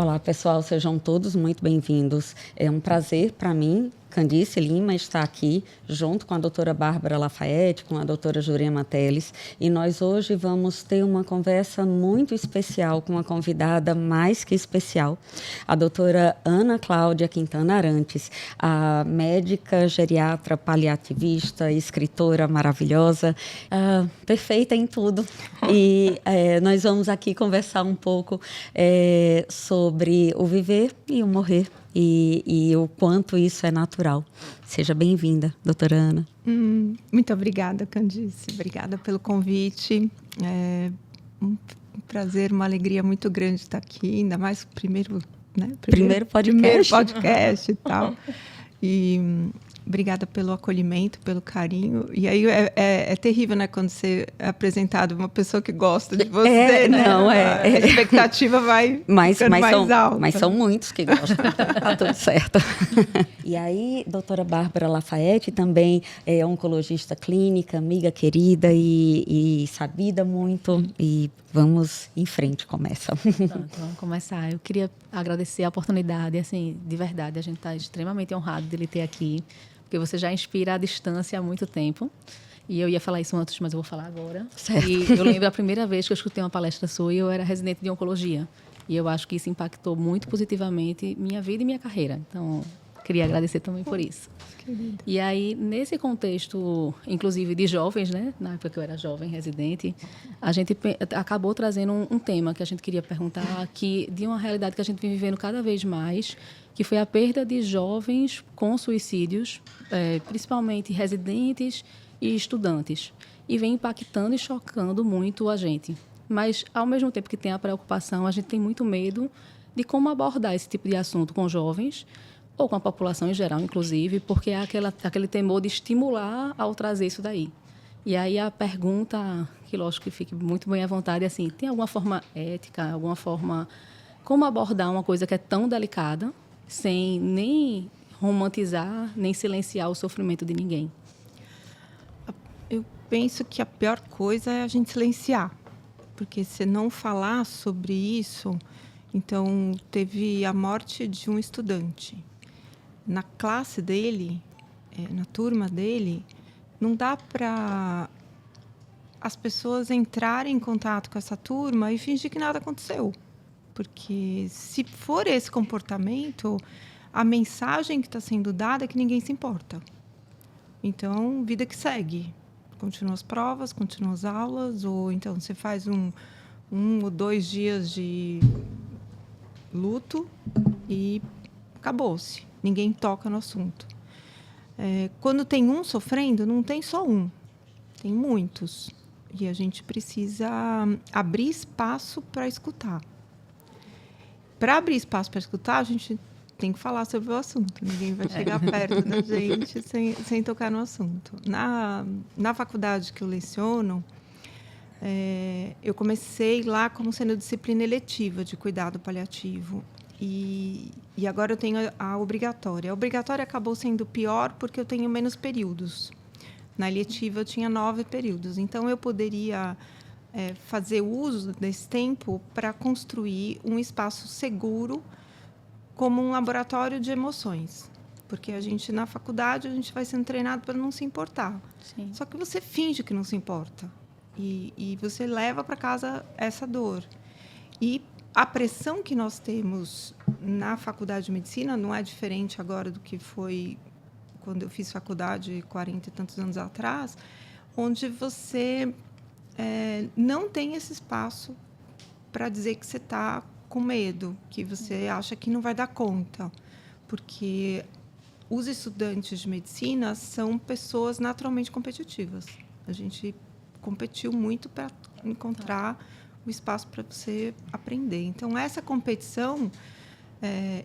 Olá, pessoal, sejam todos muito bem-vindos. É um prazer para mim, Candice Lima, estar aqui junto com a doutora Bárbara Lafayette, com a doutora Jurema Teles, e nós hoje vamos ter uma conversa muito especial com uma convidada mais que especial, a doutora Ana Cláudia Quintana Arantes, a médica geriatra paliativista, escritora maravilhosa, perfeita em tudo. E nós vamos aqui conversar um pouco sobre o viver e o morrer. E o quanto isso é natural. Seja bem-vinda, doutora Ana. Muito obrigada, Candice. Obrigada pelo convite. É um prazer, uma alegria muito grande estar aqui, ainda mais o primeiro podcast e tal. E obrigada pelo acolhimento, pelo carinho. E aí é terrível, né, quando você é apresentado uma pessoa que gosta de você, né? A expectativa vai ficando mais alta. Mas são muitos que gostam, tá tudo certo. E aí, doutora Bárbara Lafayette também é oncologista clínica, amiga querida e sabida muito. E vamos em frente, começa. Pronto, vamos começar. Eu queria agradecer a oportunidade, assim, de verdade, a gente está extremamente honrado de lhe ter aqui, porque você já inspira à distância há muito tempo. E eu ia falar isso antes, mas eu vou falar agora. Certo. E eu lembro a primeira vez que eu escutei uma palestra sua e eu era residente de oncologia. E eu acho que isso impactou muito positivamente minha vida e minha carreira. Então, queria agradecer também por isso. Querida. E aí, nesse contexto, inclusive de jovens, né? Na época que eu era jovem, residente, a gente acabou trazendo um tema que a gente queria perguntar, que de uma realidade que a gente vem vivendo cada vez mais, que foi a perda de jovens com suicídios, principalmente residentes e estudantes. E vem impactando e chocando muito a gente. Mas, ao mesmo tempo que tem a preocupação, a gente tem muito medo de como abordar esse tipo de assunto com jovens, ou com a população em geral, inclusive, porque é aquele temor de estimular ao trazer isso daí. E aí a pergunta, que lógico que fique muito bem à vontade, é assim, tem alguma forma ética, alguma forma... Como abordar uma coisa que é tão delicada, sem nem romantizar, nem silenciar o sofrimento de ninguém? Eu penso que a pior coisa é a gente silenciar, porque se não falar sobre isso... Então, teve a morte de um estudante. Na classe dele, na turma dele, não dá para as pessoas entrarem em contato com essa turma e fingir que nada aconteceu. Porque, se for esse comportamento, a mensagem que está sendo dada é que ninguém se importa. Então, vida que segue. Continuam as provas, continuam as aulas, ou então você faz um ou 2 dias de luto e acabou-se. Ninguém toca no assunto. Quando tem um sofrendo, não tem só um, tem muitos. E a gente precisa abrir espaço para escutar. Para abrir espaço para escutar, a gente tem que falar sobre o assunto. Ninguém vai chegar perto da gente sem tocar no assunto. Na faculdade que eu leciono, eu comecei lá como sendo disciplina eletiva de cuidado paliativo. E agora eu tenho a obrigatória. A obrigatória acabou sendo pior porque eu tenho menos períodos. Na eletiva eu tinha 9 períodos. Então, eu poderia fazer uso desse tempo para construir um espaço seguro como um laboratório de emoções. Porque na faculdade, a gente vai sendo treinado para não se importar. Sim. Só que você finge que não se importa. E você leva para casa essa dor. E a pressão que nós temos na faculdade de medicina não é diferente agora do que foi quando eu fiz faculdade 40 e tantos anos atrás, onde você não tem esse espaço para dizer que você está com medo, que você acha que não vai dar conta. Porque os estudantes de medicina são pessoas naturalmente competitivas. A gente competiu muito para encontrar o espaço para você aprender. Então, essa competição,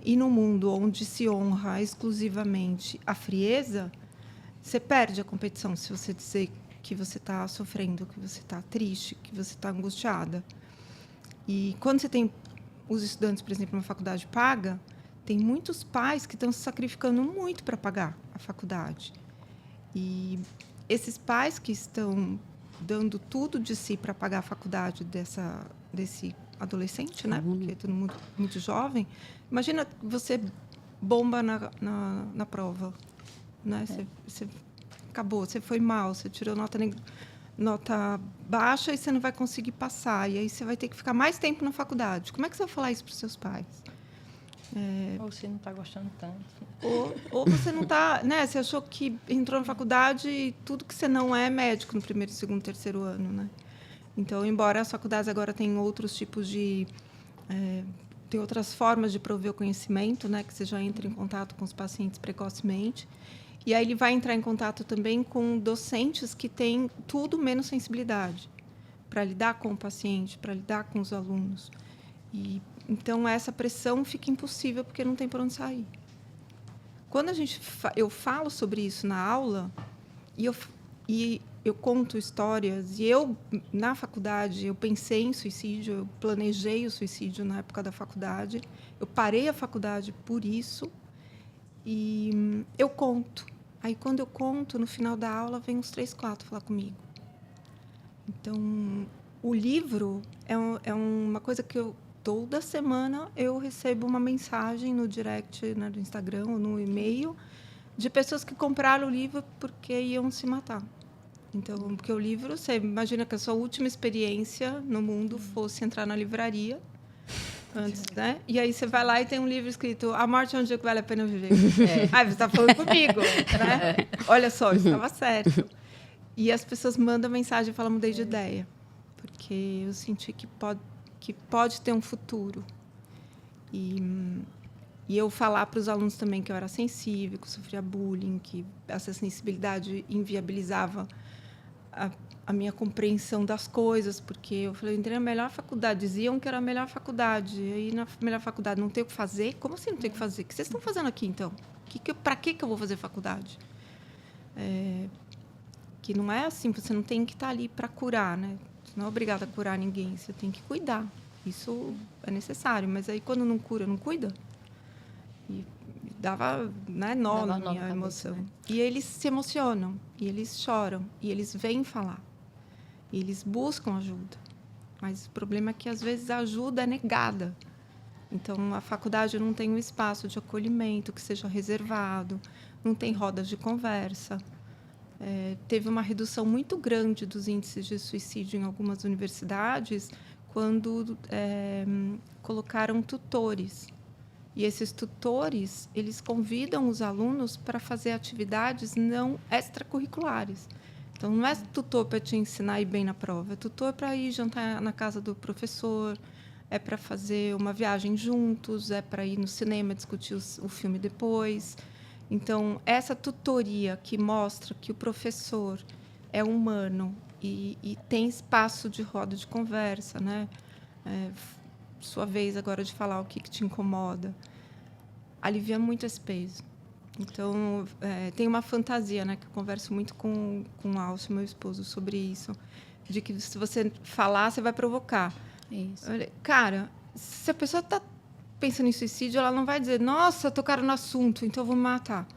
e no mundo onde se honra exclusivamente a frieza, você perde a competição se você dizer que você está sofrendo, que você está triste, que você está angustiada. E quando você tem os estudantes, por exemplo, numa faculdade paga, tem muitos pais que estão se sacrificando muito para pagar a faculdade. E esses pais que estão dando tudo de si para pagar a faculdade desse adolescente, né? Porque é todo mundo muito jovem. Imagina você bomba na prova, né? Você acabou, você foi mal, você tirou nota baixa e você não vai conseguir passar. E aí você vai ter que ficar mais tempo na faculdade. Como é que você vai falar isso para os seus pais? Ou você não está gostando tanto. Ou você não está... Né? Você achou que entrou na faculdade e tudo que você não é médico no primeiro, segundo, terceiro ano. Né? Então, embora as faculdades agora tenham outros tipos de... tem outras formas de prover o conhecimento, né? Que você já entra em contato com os pacientes precocemente. E aí ele vai entrar em contato também com docentes que têm tudo menos sensibilidade para lidar com o paciente, para lidar com os alunos. E, então, essa pressão fica impossível porque não tem por onde sair. Quando eu falo sobre isso na aula, e eu conto histórias, e na faculdade, eu pensei em suicídio, eu planejei o suicídio na época da faculdade, eu parei a faculdade por isso, e eu conto. Aí, quando eu conto, no final da aula, vem uns 3, 4 falar comigo. Então, o livro é uma coisa que toda semana eu recebo uma mensagem no direct, né, do Instagram ou no e-mail de pessoas que compraram o livro porque iam se matar. Então, porque o livro, você imagina que a sua última experiência no mundo fosse entrar na livraria antes, né? E aí você vai lá e tem um livro escrito A Morte é um Dia que Vale a Pena Viver. Aí você está falando comigo, né? Olha só, isso estava certo. E as pessoas mandam mensagem e falam, mudei de ideia. Porque eu senti que pode ter um futuro. E eu falar para os alunos também que eu era sensível, que eu sofria bullying, que essa sensibilidade inviabilizava a minha compreensão das coisas, porque eu falei, eu entrei na melhor faculdade, diziam que era a melhor faculdade, e aí na melhor faculdade não tem o que fazer? Como assim não tem o que fazer? O que vocês estão fazendo aqui, então? Para que eu vou fazer faculdade? Que não é assim, você não tem que estar ali para curar, né? Você não é obrigado a curar ninguém, você tem que cuidar. Isso é necessário, mas aí quando não cura, não cuida? E dava, né, nó na minha emoção. Né? E eles se emocionam, e eles choram, e eles vêm falar. E eles buscam ajuda. Mas o problema é que, às vezes, a ajuda é negada. Então, a faculdade não tem um espaço de acolhimento que seja reservado, não tem rodas de conversa. Teve uma redução muito grande dos índices de suicídio em algumas universidades quando colocaram tutores. E esses tutores, eles convidam os alunos para fazer atividades não extracurriculares. Então, não é tutor para te ensinar a ir bem na prova, é tutor para ir jantar na casa do professor, é para fazer uma viagem juntos, é para ir no cinema discutir o filme depois. Então, essa tutoria que mostra que o professor é humano e tem espaço de roda de conversa, né? Sua vez agora de falar o que te incomoda, alivia muito esse peso. Então, tem uma fantasia, né, que eu converso muito com o Alcio, meu esposo, sobre isso, de que se você falar, você vai provocar. Isso. Cara, se a pessoa está pensando em suicídio, ela não vai dizer, nossa, tocaram no assunto, então eu vou me matar.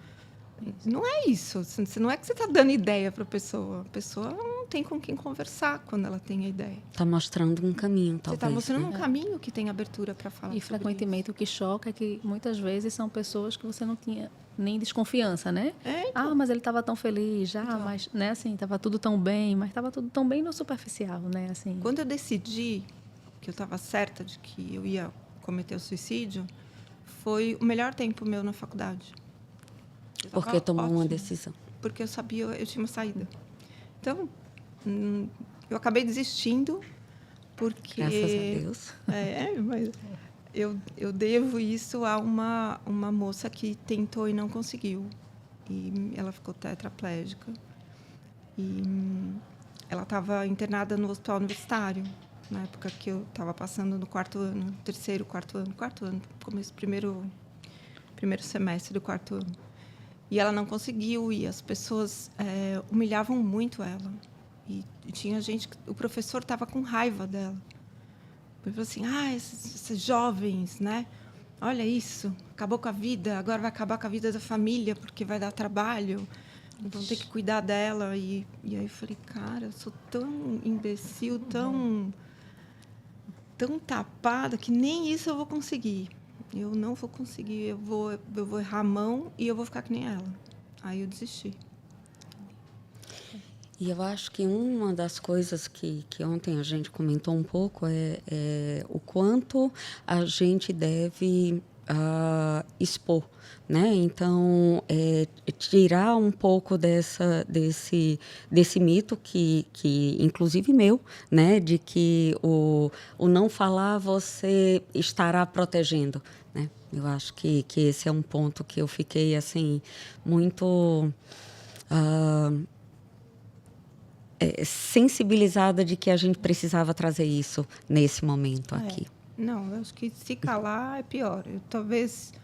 Isso. Não é isso. Não é que você está dando ideia para a pessoa não tem com quem conversar quando ela tem a ideia. Está mostrando um caminho, talvez. Você está mostrando um caminho que tem abertura para falar. E frequentemente isso. O que choca é que muitas vezes são pessoas que você não tinha nem desconfiança, né? Então. Mas ele estava tão feliz já, então. Mas, né, assim, estava tudo tão bem, mas estava tudo tão bem no superficial, né? Assim. Quando eu decidi que eu estava certa de que eu ia cometer o suicídio, foi o melhor tempo meu na faculdade. Porque tomou uma decisão. Porque eu sabia, eu tinha uma saída. Então, eu acabei desistindo, porque... Graças a Deus. Mas eu devo isso a uma moça que tentou e não conseguiu. E ela ficou tetraplégica. E ela estava internada no hospital universitário, na época que eu estava passando no quarto ano, quarto ano, começo primeiro semestre do quarto ano. E ela não conseguiu, e as pessoas humilhavam muito ela. E tinha gente que o professor estava com raiva dela. Ele falou assim, esses jovens, né? Olha isso, acabou com a vida, agora vai acabar com a vida da família, porque vai dar trabalho. vão ter que cuidar dela. E aí eu falei, cara, eu sou tão imbecil, tão tapada, que nem isso eu vou conseguir. Eu não vou conseguir, eu vou errar a mão e eu vou ficar que nem ela. Aí eu desisti. E eu acho que uma das coisas que ontem a gente comentou um pouco é o quanto a gente deve expor, né? Então, tirar um pouco desse mito que inclusive meu, né? De que o não falar você estará protegendo, né? Eu acho que esse é um ponto que eu fiquei, assim, muito... sensibilizada de que a gente precisava trazer isso nesse momento aqui. Não, eu acho que se calar é pior. Eu, talvez,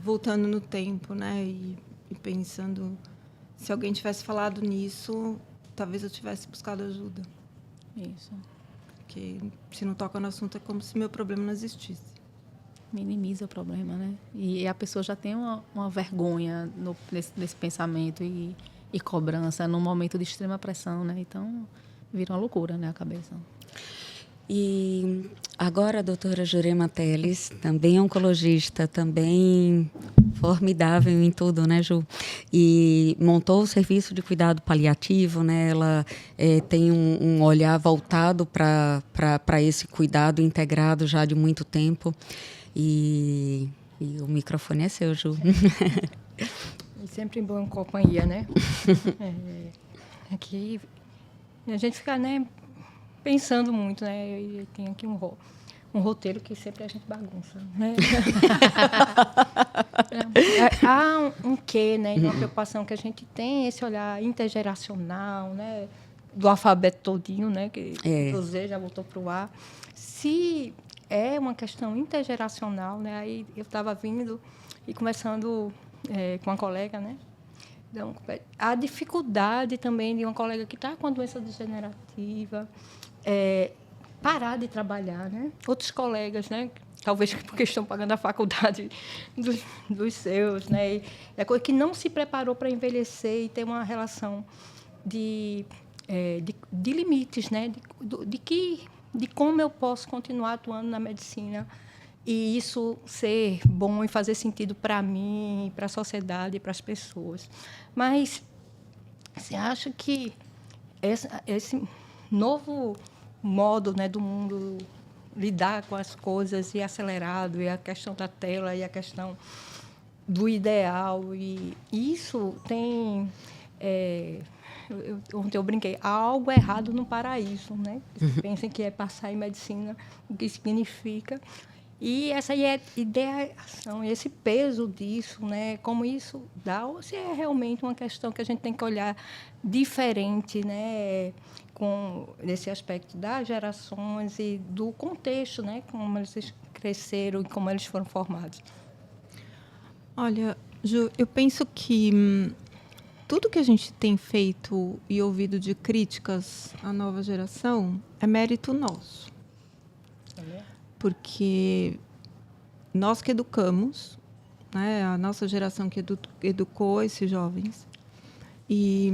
voltando no tempo, né, e pensando, se alguém tivesse falado nisso, talvez eu tivesse buscado ajuda. Isso. Porque se não toca no assunto, é como se meu problema não existisse. Minimiza o problema, né? E a pessoa já tem uma vergonha nesse pensamento e cobrança num momento de extrema pressão, né? Então, vira uma loucura, né, a cabeça. E agora a doutora Jurema Teles, também oncologista, também formidável em tudo, né, Ju? E montou o serviço de cuidado paliativo, né? Ela tem um olhar voltado para esse cuidado integrado já de muito tempo. E o microfone é seu, Ju. E sempre em boa companhia, né? Aqui a gente fica, né, pensando muito, né? E tem aqui um roteiro que sempre a gente bagunça, né? Há um quê, né? Uma preocupação que a gente tem, esse olhar intergeracional, né? Do alfabeto todinho, né? Que o Z já voltou para o A. Se é uma questão intergeracional, né? Aí eu estava vindo e conversando com uma colega, né? Então, a dificuldade também de uma colega que está com a doença degenerativa, parar de trabalhar, né? Outros colegas, né? Talvez porque estão pagando a faculdade dos seus, né? E é coisa que não se preparou para envelhecer e ter uma relação de limites, né? De como eu posso continuar atuando na medicina e isso ser bom e fazer sentido para mim, para a sociedade e para as pessoas. Mas você acha que esse novo modo, né, do mundo lidar com as coisas e acelerado, e a questão da tela, e a questão do ideal, e isso tem... Ontem eu brinquei, há algo errado no paraíso, né? Pensem que é passar em medicina, o que significa. E essa ideação, esse peso disso, né? Como isso dá, ou se é realmente uma questão que a gente tem que olhar diferente, né? Nesse aspecto das gerações e do contexto, né? Como eles cresceram e como eles foram formados. Olha, Ju, eu penso que tudo que a gente tem feito e ouvido de críticas à nova geração é mérito nosso. Porque nós que educamos, né, a nossa geração que educou esses jovens, e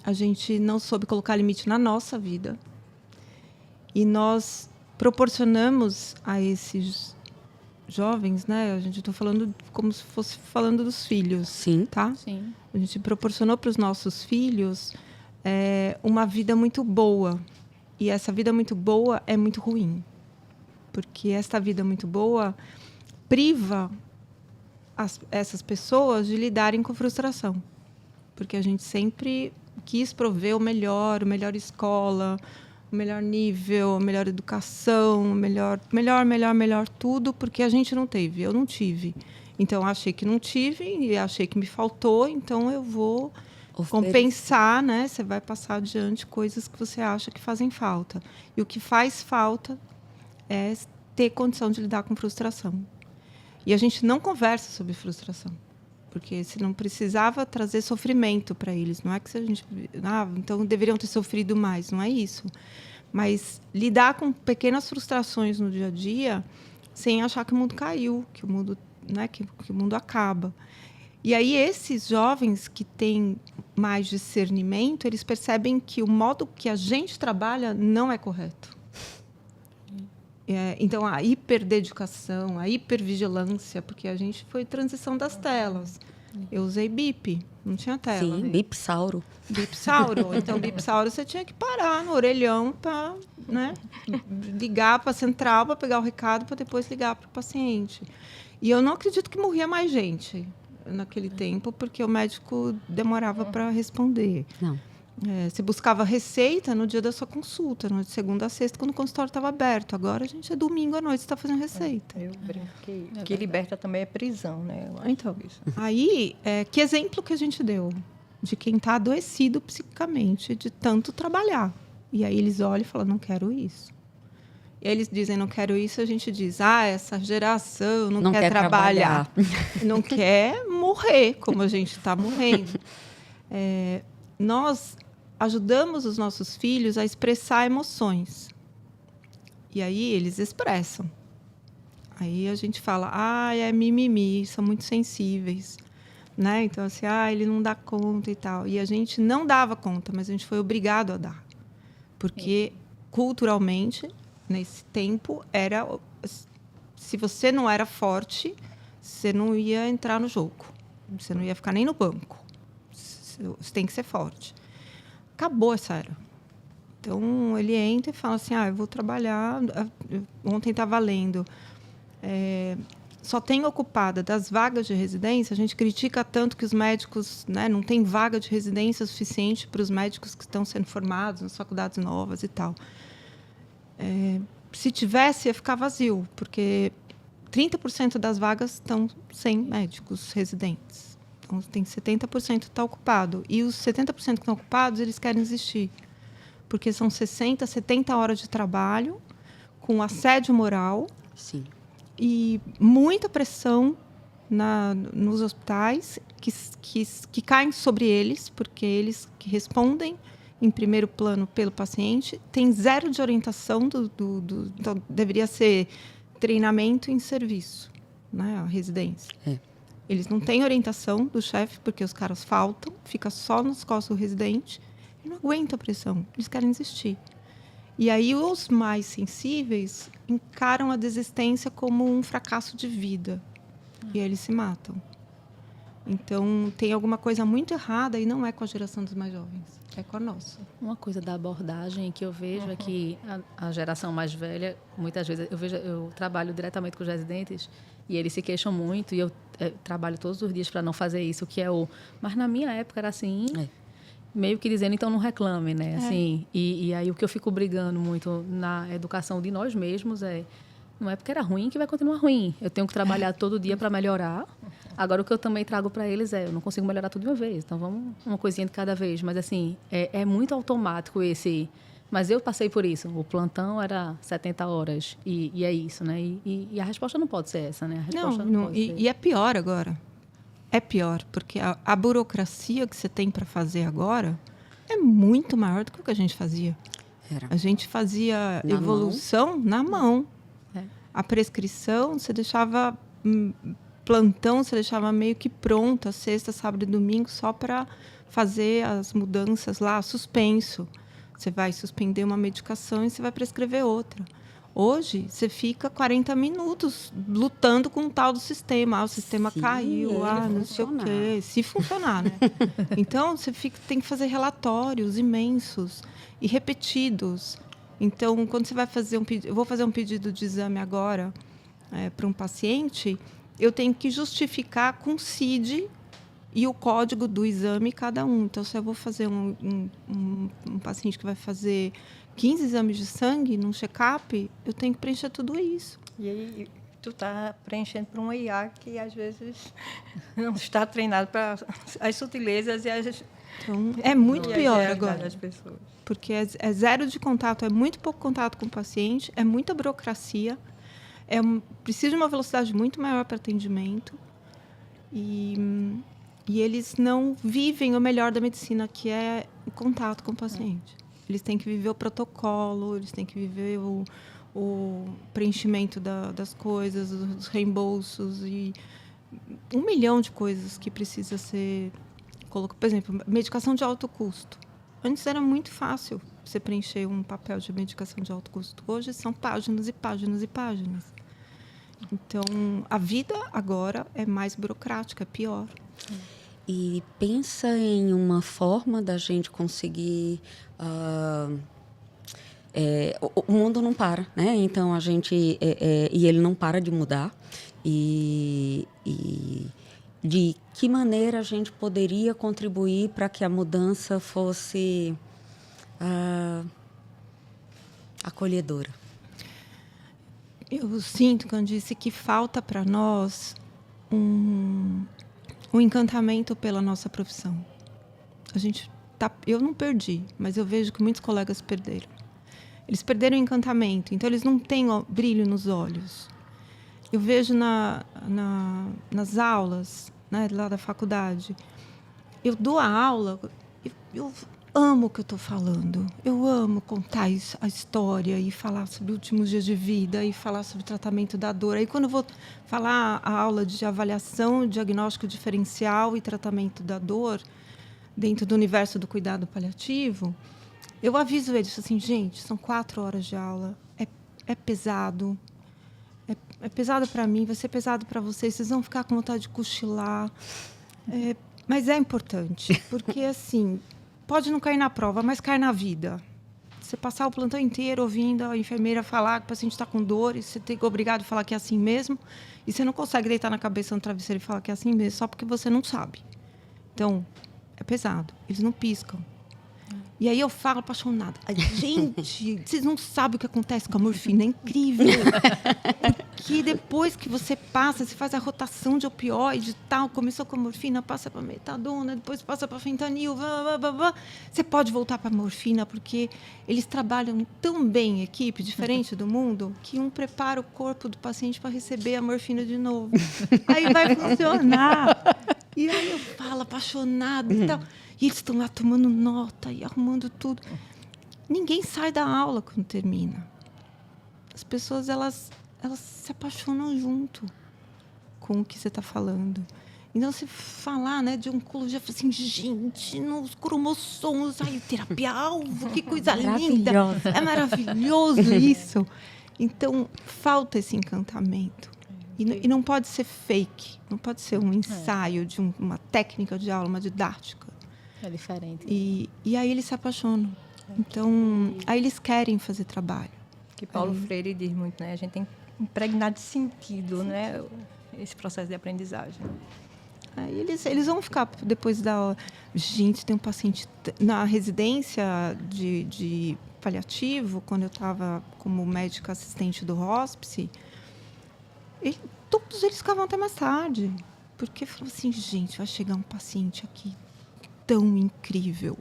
a gente não soube colocar limite na nossa vida. E nós proporcionamos a esses jovens, né, a gente está falando como se fosse falando dos filhos, Sim. tá? Sim. A gente proporcionou para os nossos filhos uma vida muito boa. E essa vida muito boa é muito ruim. Porque esta vida muito boa priva essas pessoas de lidarem com frustração. Porque a gente sempre quis prover o melhor escola, o melhor nível, a melhor educação, o melhor tudo, porque a gente não teve, eu não tive. Então, eu achei que não tive e achei que me faltou, então eu vou compensar, né? Você vai passar adiante coisas que você acha que fazem falta. E o que faz falta é ter condição de lidar com frustração. E a gente não conversa sobre frustração, porque se não precisava trazer sofrimento para eles, não é que se a gente, então deveriam ter sofrido mais, não é isso. Mas lidar com pequenas frustrações no dia a dia, sem achar que o mundo caiu, que o mundo, né, que o mundo acaba. E aí, esses jovens que têm mais discernimento, eles percebem que o modo que a gente trabalha não é correto. Então, a hiperdedicação, a hipervigilância, porque a gente foi transição das telas. Eu usei BIP, não tinha tela. Sim, Bipsauro. Bipsauro. Então, Bipsauro, você tinha que parar no orelhão para, né, ligar para a central para pegar o recado para depois ligar para o paciente. E eu não acredito que morria mais gente naquele tempo, porque o médico demorava para responder. Não. Você buscava receita no dia da sua consulta, de segunda a sexta, quando o consultório estava aberto. Agora a gente é domingo à noite, está fazendo receita. Eu brinco que liberta também é prisão, né? Então, aí, que exemplo que a gente deu de quem está adoecido psiquicamente de tanto trabalhar. E aí eles olham e falam, não quero isso. E aí eles dizem, não quero isso, a gente diz, essa geração não quer trabalhar. Não quer morrer, como a gente está morrendo. Nós ajudamos os nossos filhos a expressar emoções. E aí eles expressam. Aí a gente fala, é mimimi, são muito sensíveis. Né? Então, assim, ele não dá conta e tal. E a gente não dava conta, mas a gente foi obrigado a dar. Porque, culturalmente, nesse tempo, se você não era forte, você não ia entrar no jogo. Você não ia ficar nem no banco. Você tem que ser forte. Acabou essa era. Então, ele entra e fala assim, eu vou trabalhar... Ontem estava lendo... só tem ocupada das vagas de residência, a gente critica tanto que os médicos, né, não tem vaga de residência suficiente para os médicos que estão sendo formados nas faculdades novas e tal. Se tivesse, ia ficar vazio, porque 30% das vagas estão sem médicos residentes. Então, tem 70% que está ocupado. E os 70% que estão ocupados, eles querem desistir. Porque são 60, 70 horas de trabalho, com assédio moral. Sim. E muita pressão nos hospitais que caem sobre eles, porque eles que respondem em primeiro plano pelo paciente, tem zero de orientação então, deveria ser treinamento em serviço, né, a residência. Eles não têm orientação do chefe, porque os caras faltam, fica só nas costas do residente, e não aguenta a pressão, eles querem desistir. E aí os mais sensíveis encaram a desistência como um fracasso de vida. E aí eles se matam. Então, tem alguma coisa muito errada e não é com a geração dos mais jovens, é com a nossa. Uma coisa da abordagem que eu vejo é que a geração mais velha, muitas vezes, eu trabalho diretamente com os residentes e eles se queixam muito e eu trabalho todos os dias para não fazer isso, que é mas na minha época era assim... meio que dizendo, então não reclame, né? Assim, e aí o que eu fico brigando muito na educação de nós mesmos não é porque era ruim que vai continuar ruim. Eu tenho que trabalhar todo dia para melhorar. Agora, o que eu também trago para eles eu não consigo melhorar tudo de uma vez. Então, vamos uma coisinha de cada vez. Mas, assim, é muito automático esse... Mas eu passei por isso. O plantão era 70 horas e é isso, né? E a resposta não pode ser essa, né? A resposta não pode ser. E é pior agora. É pior, porque a burocracia que você tem para fazer agora é muito maior do que o que a gente fazia. A gente fazia evolução na mão. A prescrição, você deixava... plantão, você deixava meio que pronta, sexta, sábado e domingo, só para fazer as mudanças lá, suspenso. Você vai suspender uma medicação e você vai prescrever outra. Hoje, você fica 40 minutos lutando com o tal do sistema. O sistema caiu, não sei o quê. Se funcionar, né? Então, você tem que fazer relatórios imensos e repetidos. Então, quando você vai fazer eu vou fazer um pedido de exame agora para um paciente, eu tenho que justificar com CID e o código do exame cada um. Então, se eu vou fazer um paciente que vai fazer 15 exames de sangue num check-up, eu tenho que preencher tudo isso. E aí, tu está preenchendo para um IA que, às vezes, não está treinado para as sutilezas e as... Então, é muito pior agora. Das pessoas. Porque é zero de contato, é muito pouco contato com o paciente, é muita burocracia, precisa de uma velocidade muito maior para atendimento. E eles não vivem o melhor da medicina, que é o contato com o paciente. Eles têm que viver o protocolo, eles têm que viver o preenchimento das coisas, os reembolsos. 1 milhão de coisas que precisa ser colocado. Por exemplo, medicação de alto custo. Antes era muito fácil você preencher um papel de medicação de alto custo. Hoje são páginas e páginas e páginas. Então, a vida agora é mais burocrática, é pior. E pensa em uma forma da gente conseguir... o mundo não para, né? Então, a gente... e ele não para de mudar. E de que maneira a gente poderia contribuir para que a mudança fosse acolhedora? Eu sinto, Candice, que falta para nós um encantamento pela nossa profissão. Eu não perdi, mas eu vejo que muitos colegas perderam. Eles perderam o encantamento, então eles não têm brilho nos olhos. Eu vejo nas aulas, né, lá da faculdade, eu dou a aula, eu amo o que eu estou falando. Eu amo contar a história e falar sobre últimos dias de vida e falar sobre tratamento da dor. Aí, quando eu vou falar a aula de avaliação, diagnóstico diferencial e tratamento da dor, dentro do universo do cuidado paliativo, eu aviso eles assim, gente, são 4 horas de aula, é pesado. É pesado para mim, vai ser pesado para vocês vão ficar com vontade de cochilar. Mas é importante, porque, assim, pode não cair na prova, mas cai na vida. Você passar o plantão inteiro ouvindo a enfermeira falar que o paciente está com dor, e você tem que obrigado a falar que é assim mesmo, e você não consegue deitar na cabeça no travesseiro e falar que é assim mesmo, só porque você não sabe. Então, é pesado. Eles não piscam. E aí eu falo apaixonada. Gente, vocês não sabem o que acontece com a morfina. É incrível. Porque depois que você passa, você faz a rotação de opioide e tal. Começou com a morfina, passa para metadona, depois passa para fentanil. Você pode voltar para a morfina, porque eles trabalham tão bem em equipe, diferente do mundo, que um prepara o corpo do paciente para receber a morfina de novo. Aí vai funcionar. E aí eu falo apaixonada e tal. E eles estão lá tomando nota e arrumando tudo. Ninguém sai da aula quando termina. As pessoas, elas se apaixonam junto com o que você está falando. Então, você falar, né, de oncologia, assim, gente, nos cromossomos, aí, terapia-alvo, que coisa linda. É maravilhoso isso. Então, falta esse encantamento. E não pode ser fake, não pode ser um ensaio de uma técnica de aula, uma didática. É diferente. E aí eles se apaixonam. Então, aí eles querem fazer trabalho. Que Paulo Freire diz muito, né? A gente tem que impregnar de sentido, né? Esse processo de aprendizagem. Aí eles vão ficar depois da aula. Gente, tem um paciente na residência de paliativo, quando eu estava como médica assistente do hospice, todos eles ficavam até mais tarde. Porque falavam assim, gente, vai chegar um paciente aqui tão incrível.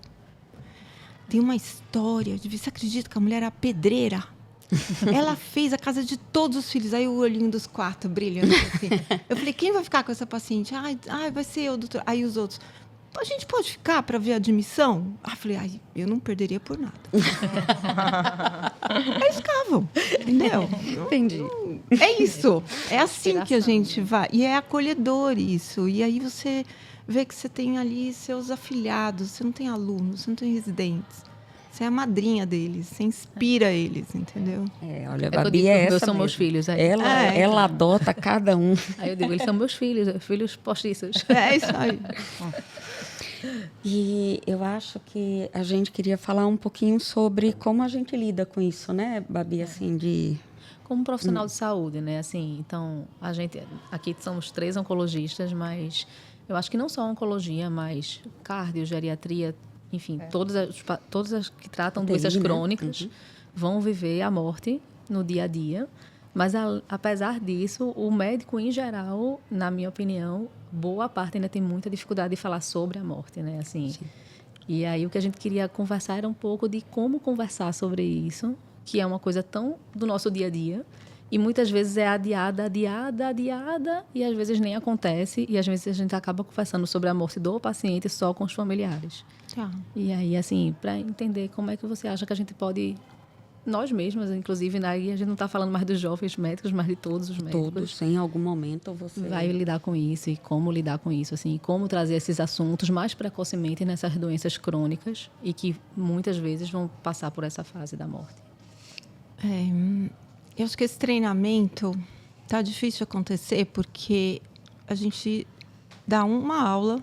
Tem uma história de... Você acredita que a mulher era pedreira? Ela fez a casa de todos os filhos. Aí o olhinho dos 4 brilhando assim. Eu falei, quem vai ficar com essa paciente? Vai ser eu, doutor. Aí os outros, a gente pode ficar para ver a admissão? Eu falei, eu não perderia por nada. Eles ficavam, entendeu? Entendi. É isso. É assim que a gente vai. E é acolhedor isso. E aí você vê que você tem ali seus afiliados. Você não tem alunos, você não tem residentes. Você é a madrinha deles, você inspira eles, entendeu? Olha, a Babi é essa são mesmo. meus filhos. Aí. Ela adota cada um. Aí eu digo, eles são meus filhos postiços. É isso aí. E eu acho que a gente queria falar um pouquinho sobre como a gente lida com isso, né, Babi, assim, de... Como profissional de saúde, né? Assim, então, a gente... Aqui somos 3 oncologistas, mas eu acho que não só oncologia, mas cardio, geriatria, enfim, todas as que tratam doenças crônicas vão viver a morte no dia a dia. Mas, apesar disso, o médico, em geral, na minha opinião, boa parte ainda tem muita dificuldade de falar sobre a morte, né? Assim, sim. E aí o que a gente queria conversar era um pouco de como conversar sobre isso, que é uma coisa tão do nosso dia a dia, e muitas vezes é adiada, e às vezes nem acontece, e às vezes a gente acaba conversando sobre a morte do paciente só com os familiares. Tá. E aí, assim, para entender como é que você acha que a gente pode nós mesmas, inclusive, aí a gente não está falando mais dos jovens médicos, mas de todos os médicos. Todos, em algum momento você vai lidar com isso e como lidar com isso, assim, como trazer esses assuntos mais precocemente nessas doenças crônicas e que muitas vezes vão passar por essa fase da morte. Eu acho que esse treinamento tá difícil de acontecer porque a gente dá uma aula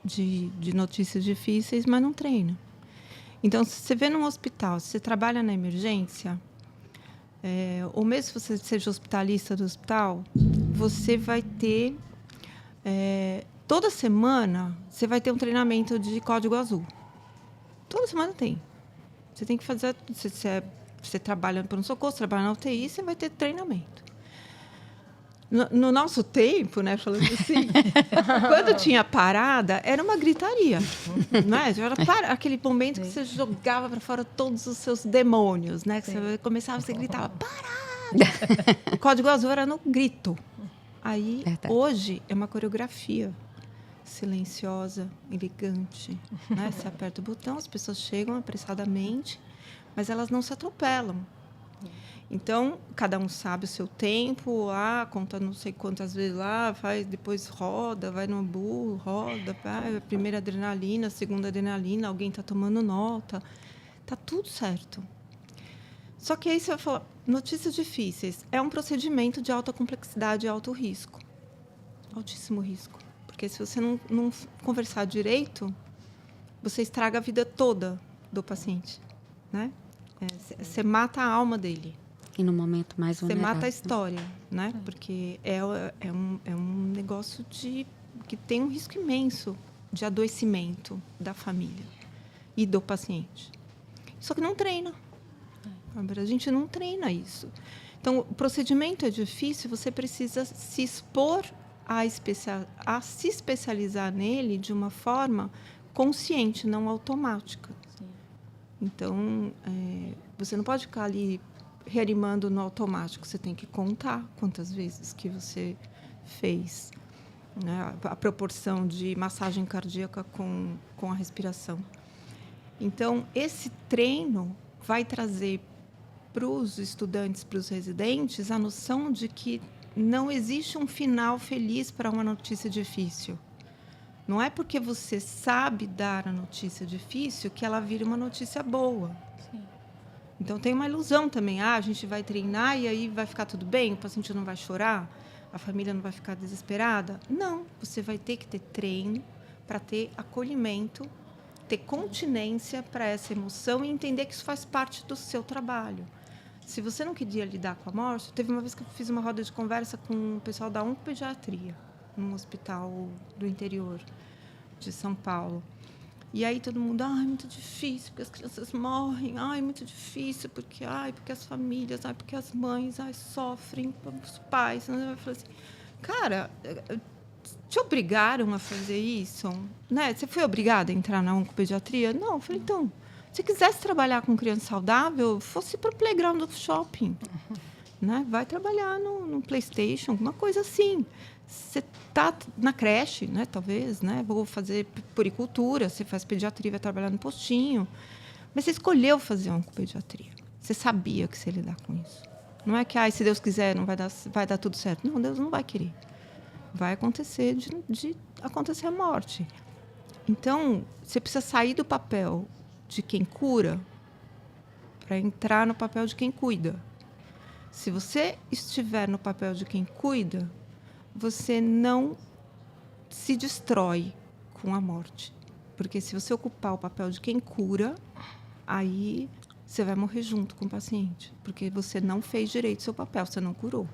de notícias difíceis, mas não treina. Então, se você vê num hospital, se você trabalha na emergência, ou mesmo se você seja hospitalista do hospital, você vai ter... toda semana, você vai ter um treinamento de código azul. Toda semana tem. Você tem que fazer... Você trabalha no pronto-socorro, você trabalha na UTI, você vai ter treinamento. No nosso tempo, né, falando assim, quando tinha parada, era uma gritaria. Não é? Era aquele momento que você jogava para fora todos os seus demônios, né? Que você começava, você gritava, parada! O código azul era no grito. Aí, hoje, é uma coreografia silenciosa, elegante. Né? Você aperta o botão, as pessoas chegam apressadamente, mas elas não se atropelam. Então, cada um sabe o seu tempo, conta não sei quantas vezes lá, faz, depois roda, vai no burro, roda, vai, primeira adrenalina, segunda adrenalina, alguém está tomando nota. Está tudo certo. Só que aí você vai falar, notícias difíceis. É um procedimento de alta complexidade e alto risco. Altíssimo risco. Porque se você não conversar direito, você estraga a vida toda do paciente. Né? Você mata a alma dele. E no momento mais vulnerável. Você mata a história, né? Porque é um negócio que tem um risco imenso de adoecimento da família e do paciente. Só que não treina. A gente não treina isso. Então, o procedimento é difícil, você precisa se expor a se especializar nele de uma forma consciente, não automática. Sim. Então, você não pode ficar ali reanimando no automático, você tem que contar quantas vezes que você fez, né? A proporção de massagem cardíaca com a respiração. Então, esse treino vai trazer para os estudantes, para os residentes, a noção de que não existe um final feliz para uma notícia difícil. Não é porque você sabe dar a notícia difícil que ela vira uma notícia boa. Sim. Então, tem uma ilusão também. A gente vai treinar e aí vai ficar tudo bem? O paciente não vai chorar? A família não vai ficar desesperada? Não. Você vai ter que ter treino para ter acolhimento, ter continência para essa emoção e entender que isso faz parte do seu trabalho. Se você não queria lidar com a morte... Teve uma vez que eu fiz uma roda de conversa com o pessoal da oncopediatria, num hospital do interior de São Paulo. E aí todo mundo, é muito difícil, porque as crianças morrem, é muito difícil, porque as famílias, porque as mães sofrem, os pais. Eu falei assim, cara, te obrigaram a fazer isso? Né? Você foi obrigada a entrar na oncopediatria? Não, eu falei, então, se quisesse trabalhar com criança saudável, fosse para o playground do shopping. Né? Vai trabalhar no PlayStation, alguma coisa assim. Você está na creche, né? Talvez, né? Vou fazer puericultura, você faz pediatria, vai trabalhar no postinho. Mas você escolheu fazer oncopediatria. Você sabia que você ia lidar com isso. Não é que, se Deus quiser, não vai dar tudo certo. Não, Deus não vai querer. Vai acontecer de acontecer a morte. Então, você precisa sair do papel de quem cura para entrar no papel de quem cuida. Se você estiver no papel de quem cuida, você não se destrói com a morte. Porque se você ocupar o papel de quem cura, aí você vai morrer junto com o paciente. Porque você não fez direito o seu papel, você não curou.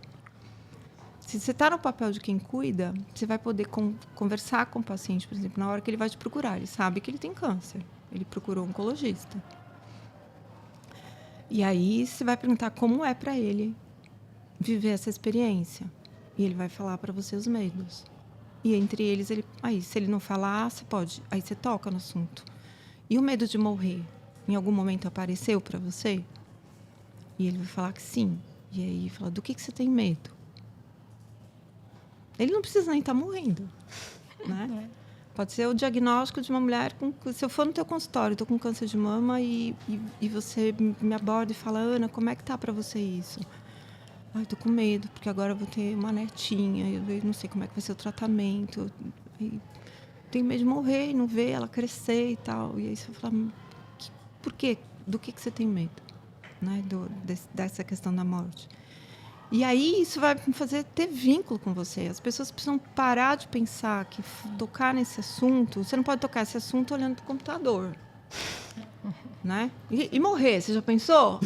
Se você está no papel de quem cuida, você vai poder conversar com o paciente, por exemplo, na hora que ele vai te procurar. Ele sabe que ele tem câncer. Ele procurou um oncologista. E aí você vai perguntar como é para ele viver essa experiência. E ele vai falar para você os medos. E entre eles, se ele não falar, você pode. Aí você toca no assunto. E o medo de morrer, em algum momento apareceu para você? E ele vai falar que sim. E aí fala, do que você tem medo? Ele não precisa nem estar morrendo. Né? Pode ser o diagnóstico de uma mulher se eu for no teu consultório, estou com câncer de mama e você me aborda e fala, Ana, como é que tá para você isso? Ai, tô com medo, porque agora eu vou ter uma netinha, eu não sei como é que vai ser o tratamento. E tenho medo de morrer e não ver ela crescer e tal. E aí você fala, por quê? Do que você tem medo? Né? Dessa questão da morte. E aí isso vai me fazer ter vínculo com você. As pessoas precisam parar de pensar que tocar nesse assunto... Você não pode tocar esse assunto olhando para o computador. Né? E morrer, você já pensou?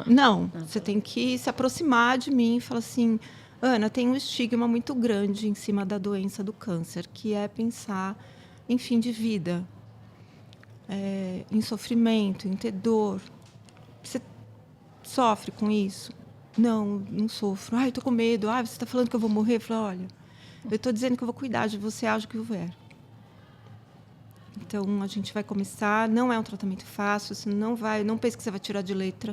Não, você tem que se aproximar de mim e falar assim, Ana, tem um estigma muito grande em cima da doença do câncer, que é pensar em fim de vida, em sofrimento, em ter dor. Você sofre com isso? Não sofro. Ai, estou com medo. Ai, você está falando que eu vou morrer? Eu falo, olha, eu estou dizendo que eu vou cuidar de você, haja o que houver. Então, a gente vai começar. Não é um tratamento fácil. Você não pense que você vai tirar de letra,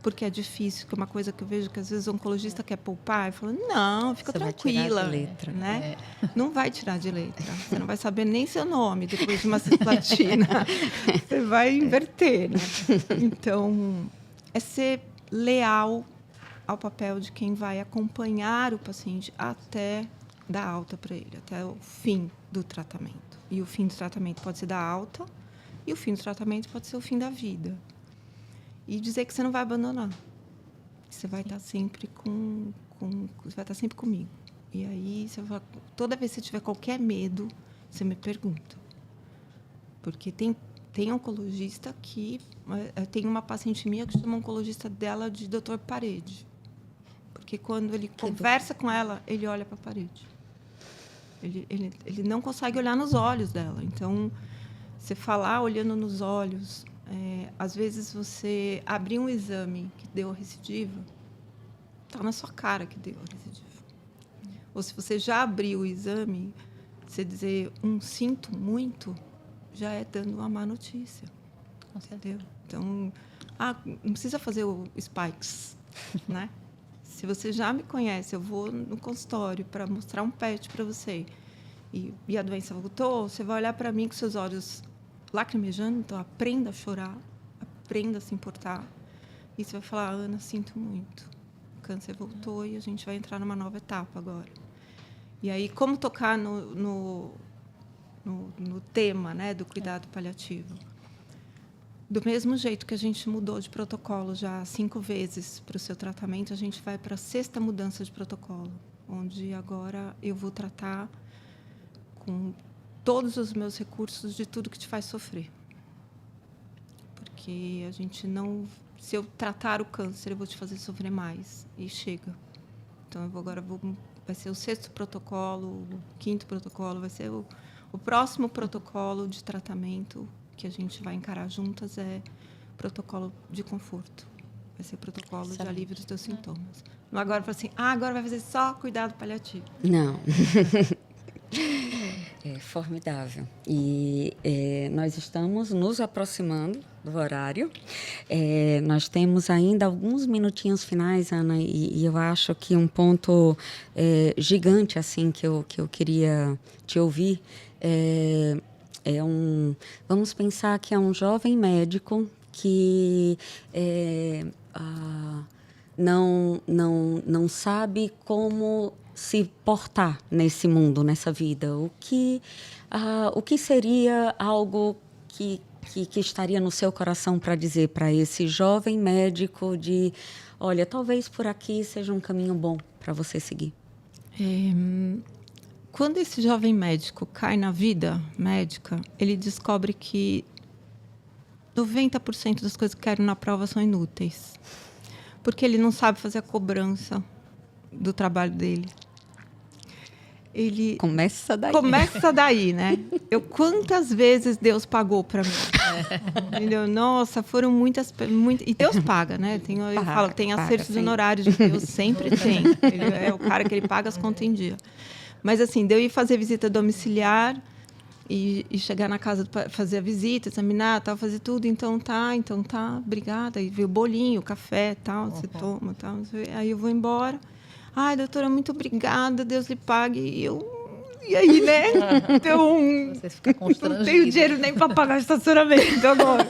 porque é difícil. Que é uma coisa que eu vejo que, às vezes, o oncologista quer poupar e fala, não, fica tranquila. Vai tirar de letra. Né? Não vai tirar de letra. Você não vai saber nem seu nome depois de uma cisplatina. Você vai inverter. Né? Então, é ser leal ao papel de quem vai acompanhar o paciente até dar alta para ele, até o fim do tratamento. E o fim do tratamento pode ser dar alta, e o fim do tratamento pode ser o fim da vida. E dizer que você não vai abandonar. Você vai estar sempre você vai estar sempre comigo. E aí, toda vez que você tiver qualquer medo, você me pergunta. Porque tem oncologista que... Tem uma paciente minha que chama oncologista dela de Dr. Parede. Porque quando ele conversa com ela, ele olha para a parede. Ele não consegue olhar nos olhos dela. Então, você falar olhando nos olhos... às vezes, você abrir um exame que deu a recidiva, está na sua cara que deu a recidiva. Ou se você já abriu o exame, você dizer sinto muito, já é dando uma má notícia. Entendeu? Então, não precisa fazer o Spikes, né? Se você já me conhece, eu vou no consultório para mostrar um PET para você e a doença voltou, você vai olhar para mim com seus olhos lacrimejando, então aprenda a chorar, aprenda a se importar. E você vai falar, Ana, sinto muito. O câncer voltou e a gente vai entrar numa nova etapa agora. E aí, como tocar no tema, né, do cuidado paliativo? Do mesmo jeito que a gente mudou de protocolo já 5 vezes para o seu tratamento, a gente vai para a 6ª mudança de protocolo, onde agora eu vou tratar com todos os meus recursos de tudo que te faz sofrer. Porque a gente não... Se eu tratar o câncer, eu vou te fazer sofrer mais. E chega. Então, vai ser o 6º protocolo, o 5º protocolo, vai ser o próximo protocolo de tratamento que a gente vai encarar juntas protocolo de conforto. Vai ser protocolo de alívio dos teus sintomas. Não agora fala assim, agora vai fazer só cuidado paliativo. Não. É formidável. E nós estamos nos aproximando do horário. Nós temos ainda alguns minutinhos finais, Ana, e eu acho que um ponto gigante assim que eu queria te ouvir vamos pensar que é um jovem médico que não sabe como se portar nesse mundo, nessa vida. O que seria algo que estaria no seu coração para dizer para esse jovem médico de, olha, talvez por aqui seja um caminho bom para você seguir? Quando esse jovem médico cai na vida médica, ele descobre que 90% das coisas que querem na prova são inúteis. Porque ele não sabe fazer a cobrança do trabalho dele. Ele começa daí, né? Quantas vezes Deus pagou para mim? Entendeu? Nossa, foram muitas. E Deus paga, né? Eu falo, tem acertos de honorários de Deus, sempre tem. Ele é o cara que ele paga as contas em dia. Mas, assim, de eu ir fazer visita domiciliar e chegar na casa para fazer a visita, examinar, tal, fazer tudo. Então tá, obrigada. Aí veio o bolinho, o café, tal, você toma, tal. Aí eu vou embora. Ai, doutora, muito obrigada, Deus lhe pague. E eu E aí, né? Então, Você fica constrangido. não tenho dinheiro nem para pagar estacionamento agora.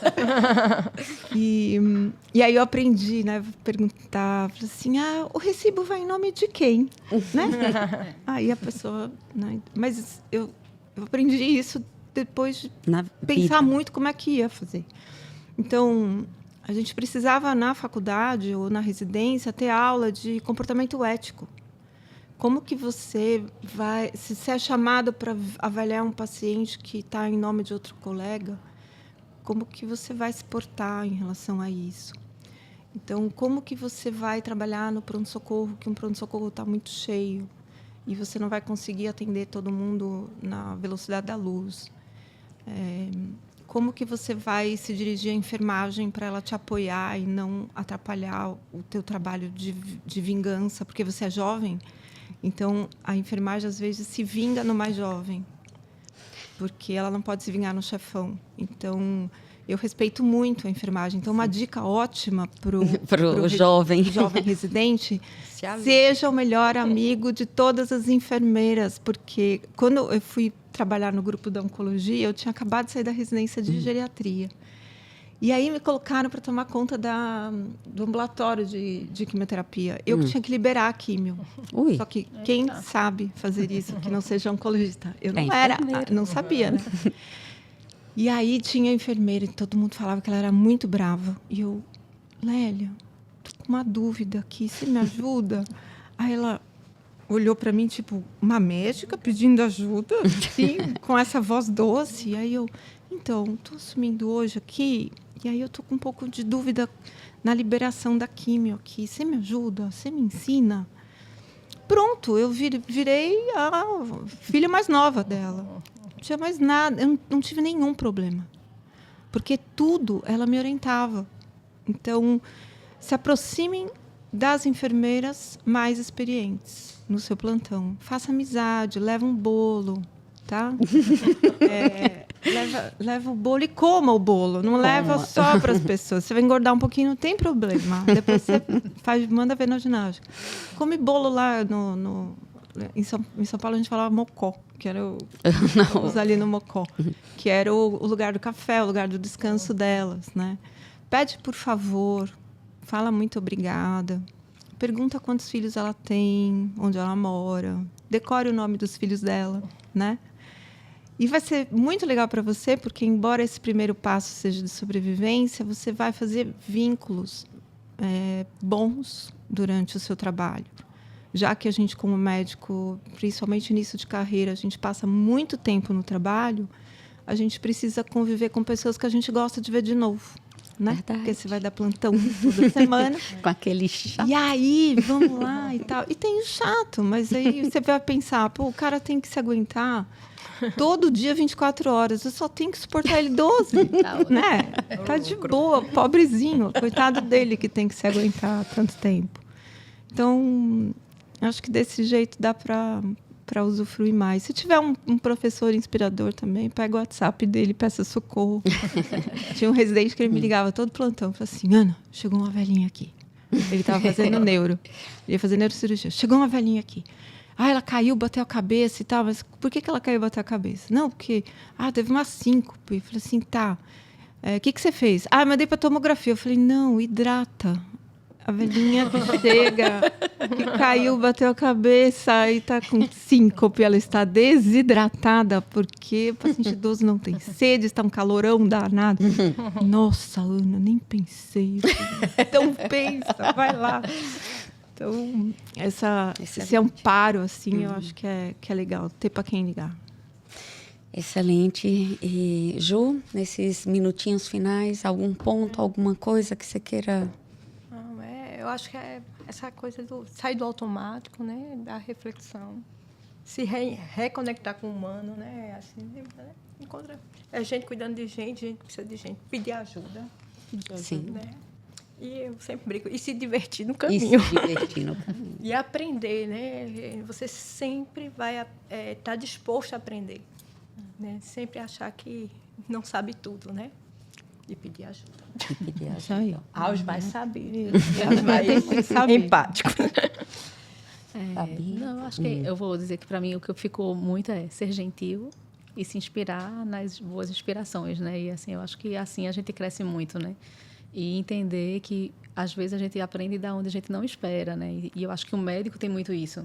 E aí eu aprendi, né? Perguntar, falei assim, o recibo vai em nome de quem? Né? Aí a pessoa... Né? Mas eu aprendi isso depois de pensar muito como é que ia fazer. Então, a gente precisava, na faculdade ou na residência, ter aula de comportamento ético. Como que você vai... Se você é chamado para avaliar um paciente que está em nome de outro colega, como que você vai se portar em relação a isso? Então, como que você vai trabalhar no pronto-socorro, que um pronto-socorro está muito cheio e você não vai conseguir atender todo mundo na velocidade da luz? Como que você vai se dirigir à enfermagem para ela te apoiar e não atrapalhar o teu trabalho de vingança, porque você é jovem? Então, a enfermagem, às vezes, se vinga no mais jovem, porque ela não pode se vingar no chefão. Então, eu respeito muito a enfermagem. Então, uma dica ótima para o jovem residente, seja o melhor amigo de todas as enfermeiras, porque quando eu fui trabalhar no grupo da oncologia, eu tinha acabado de sair da residência de geriatria. E aí me colocaram para tomar conta do ambulatório de quimioterapia. Eu que tinha que liberar a químio. Ui. Só que quem sabe fazer isso, que não seja oncologista? Eu não era, não sabia, né? E aí tinha a enfermeira e todo mundo falava que ela era muito brava. E eu, Lélia, tô com uma dúvida aqui, você me ajuda? Aí ela olhou para mim, tipo, uma médica pedindo ajuda, assim, com essa voz doce. E aí eu, então, estou assumindo hoje aqui, e aí eu estou com um pouco de dúvida na liberação da químio aqui. Você me ajuda? Você me ensina? Pronto, eu virei a filha mais nova dela. Não tinha mais nada, eu não tive nenhum problema. Porque tudo ela me orientava. Então, se aproximem das enfermeiras mais experientes no seu plantão. Faça amizade, leva um bolo, tá? Leva o bolo e coma o bolo. Não leva só para as pessoas. Você vai engordar um pouquinho, não tem problema. Depois você manda ver na ginástica. Come bolo lá em São Paulo, a gente falava mocó, que era os ali no mocó, que era o lugar do café, o lugar do descanso delas, né? Pede, por favor, fala muito obrigada, pergunta quantos filhos ela tem, onde ela mora, decore o nome dos filhos dela, né? E vai ser muito legal para você, porque, embora esse primeiro passo seja de sobrevivência, você vai fazer vínculos bons durante o seu trabalho. Já que a gente, como médico, principalmente início de carreira, a gente passa muito tempo no trabalho, a gente precisa conviver com pessoas que a gente gosta de ver de novo. Né? Porque você vai dar plantão toda semana. Com aquele chato. E aí, vamos lá e tal. E tem o chato, mas aí você vai pensar, pô, o cara tem que se aguentar todo dia 24 horas. Eu só tenho que suportar ele 12, né? Tá de boa, pobrezinho. Coitado dele que tem que se aguentar tanto tempo. Então, acho que desse jeito dá para usufruir mais. Se tiver um professor inspirador também, pega o WhatsApp dele, peça socorro. Tinha um residente que ele me ligava todo plantão. Falei assim, Ana, chegou uma velhinha aqui. Ele estava fazendo neuro. Ele ia fazer neurocirurgia. Chegou uma velhinha aqui. Ela caiu, bateu a cabeça e tal. Mas por que ela caiu e bateu a cabeça? Não, porque teve uma síncope. Eu falei assim, tá. O que você fez? Mandei para tomografia. Eu falei, não, hidrata. A velhinha que chega, que caiu, bateu a cabeça e está com síncope, ela está desidratada, porque o paciente idoso não tem sede, está um calorão danado. Nossa, Ana, nem pensei. Então, pensa, vai lá. Então, esse amparo, assim, eu acho que é legal, ter para quem ligar. Excelente. E, Ju, nesses minutinhos finais, algum ponto, alguma coisa que você queira... Eu acho que é essa coisa do sair do automático, né, da reflexão, se reconectar com o humano, né, assim, né? Encontra gente cuidando de gente que precisa de gente, pedir ajuda. Sim. Né? E eu sempre brinco, e se divertir no caminho. E aprender, né? Você sempre vai estar disposto a aprender, né? Sempre achar que não sabe tudo, né? E pedir ajuda. Aos mais sabidos. Aos mais empáticos. Não, eu acho que eu vou dizer que para mim o que ficou muito é ser gentil e se inspirar nas boas inspirações, né? E assim, eu acho que assim a gente cresce muito, né? E entender que às vezes a gente aprende da onde a gente não espera, né? E eu acho que o médico tem muito isso,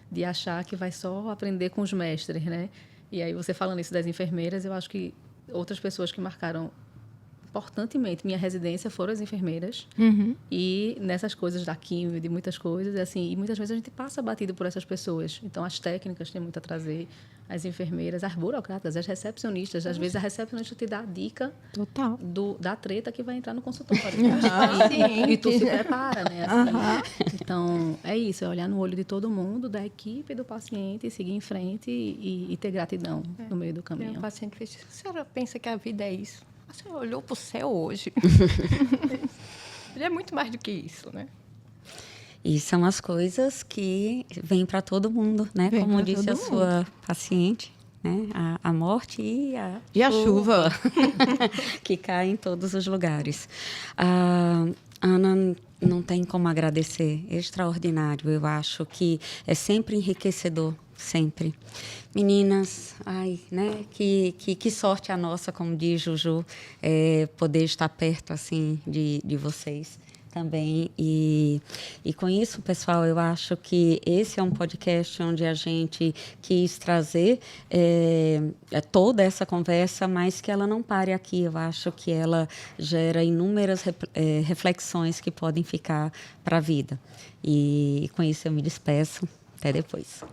de achar que vai só aprender com os mestres, né? E aí você falando isso das enfermeiras, eu acho que outras pessoas que marcaram importantemente minha residência foram as enfermeiras. E nessas coisas da química, de muitas coisas, assim, e muitas vezes a gente passa batido por essas pessoas. Então, as técnicas têm muito a trazer, as enfermeiras, as burocratas, as recepcionistas. Às vezes, a recepcionista te dá a dica Total. da treta que vai entrar no consultório. E tu se prepara, né? Assim. Então, é isso, é olhar no olho de todo mundo, da equipe, do paciente, seguir em frente e ter gratidão no meio do caminho. O paciente fez, a senhora pensa que a vida é isso? A senhora olhou para o céu hoje. Ele é muito mais do que isso, né? E são as coisas que vêm para todo mundo, né? Vem Como pra disse todo a sua paciente, né? A morte e a chuva. que cai em todos os lugares. A Ana não tem como agradecer. Extraordinário. Eu acho que é sempre enriquecedor. Sempre. Meninas, né? Que sorte a nossa, como diz Juju, poder estar perto assim de vocês também. E com isso, pessoal, eu acho que esse é um podcast onde a gente quis trazer toda essa conversa, mas que ela não pare aqui. Eu acho que ela gera inúmeras reflexões que podem ficar para a vida. E com isso eu me despeço. Até depois.